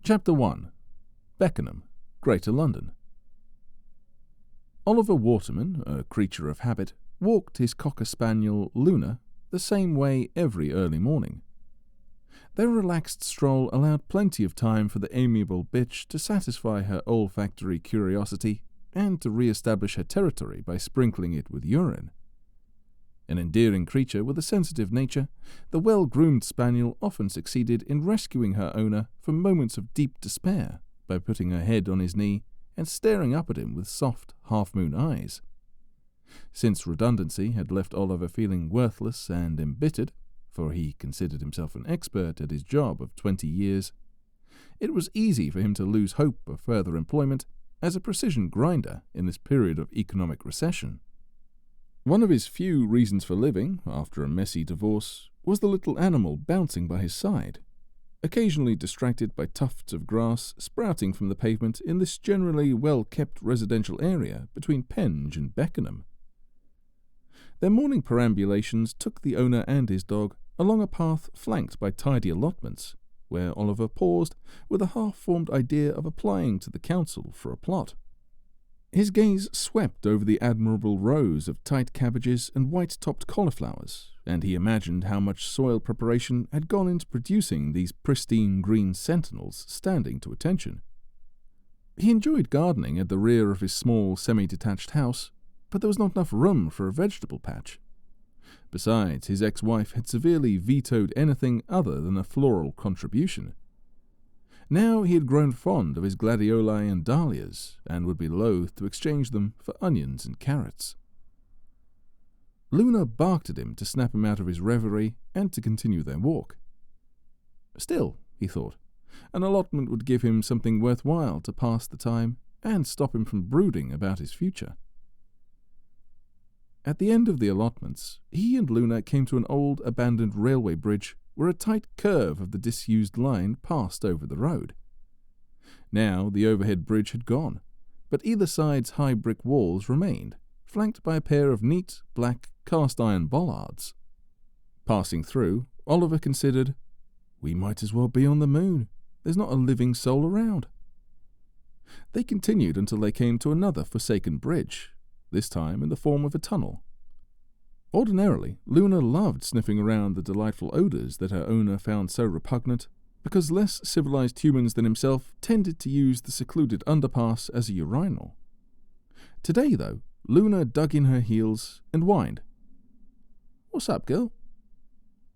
Chapter 1. Beckenham, Greater London. Oliver Waterman, a creature of habit, walked his cocker-spaniel, Luna, the same way every early morning. Their relaxed stroll allowed plenty of time for the amiable bitch to satisfy her olfactory curiosity and to re-establish her territory by sprinkling it with urine. An endearing creature with a sensitive nature, the well-groomed spaniel often succeeded in rescuing her owner from moments of deep despair by putting her head on his knee and staring up at him with soft, half-moon eyes. Since redundancy had left Oliver feeling worthless and embittered, for he considered himself an expert at his job of 20 years, it was easy for him to lose hope of further employment as a precision grinder in this period of economic recession. One of his few reasons for living, after a messy divorce, was the little animal bouncing by his side, occasionally distracted by tufts of grass sprouting from the pavement in this generally well-kept residential area between Penge and Beckenham. Their morning perambulations took the owner and his dog along a path flanked by tidy allotments, where Oliver paused with a half-formed idea of applying to the council for a plot. His gaze swept over the admirable rows of tight cabbages and white-topped cauliflowers, and he imagined how much soil preparation had gone into producing these pristine green sentinels standing to attention. He enjoyed gardening at the rear of his small semi-detached house, but there was not enough room for a vegetable patch. Besides, his ex-wife had severely vetoed anything other than a floral contribution. Now he had grown fond of his gladioli and dahlias, and would be loath to exchange them for onions and carrots. Luna barked at him to snap him out of his reverie and to continue their walk. Still, he thought, an allotment would give him something worthwhile to pass the time and stop him from brooding about his future. At the end of the allotments, he and Luna came to an old abandoned railway bridge where a tight curve of the disused line passed over the road. Now the overhead bridge had gone, but either side's high brick walls remained, flanked by a pair of neat, black, cast-iron bollards. Passing through, Oliver considered, "We might as well be on the moon. There's not a living soul around." They continued until they came to another forsaken bridge, this time in the form of a tunnel. Ordinarily, Luna loved sniffing around the delightful odors that her owner found so repugnant, because less civilized humans than himself tended to use the secluded underpass as a urinal. Today, though, Luna dug in her heels and whined. "What's up, girl?"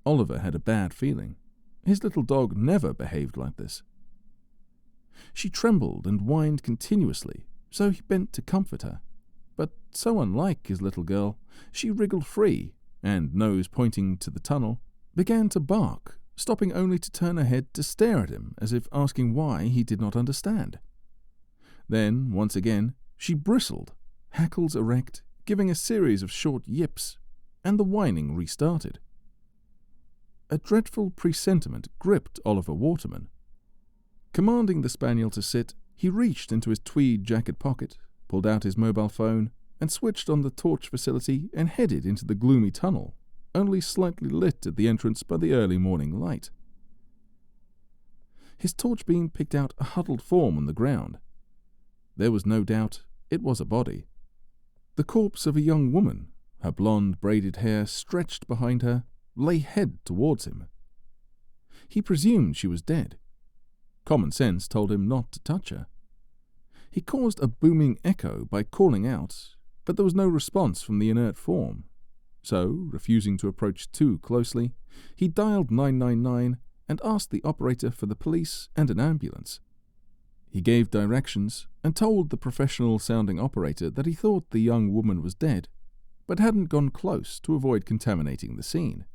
Oliver had a bad feeling. His little dog never behaved like this. She trembled and whined continuously, so he bent to comfort her. But so unlike his little girl, she wriggled free, and, nose pointing to the tunnel, began to bark, stopping only to turn her head to stare at him as if asking why he did not understand. Then, once again, she bristled, hackles erect, giving a series of short yips, and the whining restarted. A dreadful presentiment gripped Oliver Waterman. Commanding the spaniel to sit, he reached into his tweed jacket pocket, pulled out his mobile phone, and switched on the torch facility and headed into the gloomy tunnel, only slightly lit at the entrance by the early morning light. His torch beam picked out a huddled form on the ground. There was no doubt it was a body. The corpse of a young woman, her blonde braided hair stretched behind her, lay head towards him. He presumed she was dead. Common sense told him not to touch her. He caused a booming echo by calling out, but there was no response from the inert form. So, refusing to approach too closely, he dialed 999 and asked the operator for the police and an ambulance. He gave directions and told the professional-sounding operator that he thought the young woman was dead, but hadn't gone close to avoid contaminating the scene.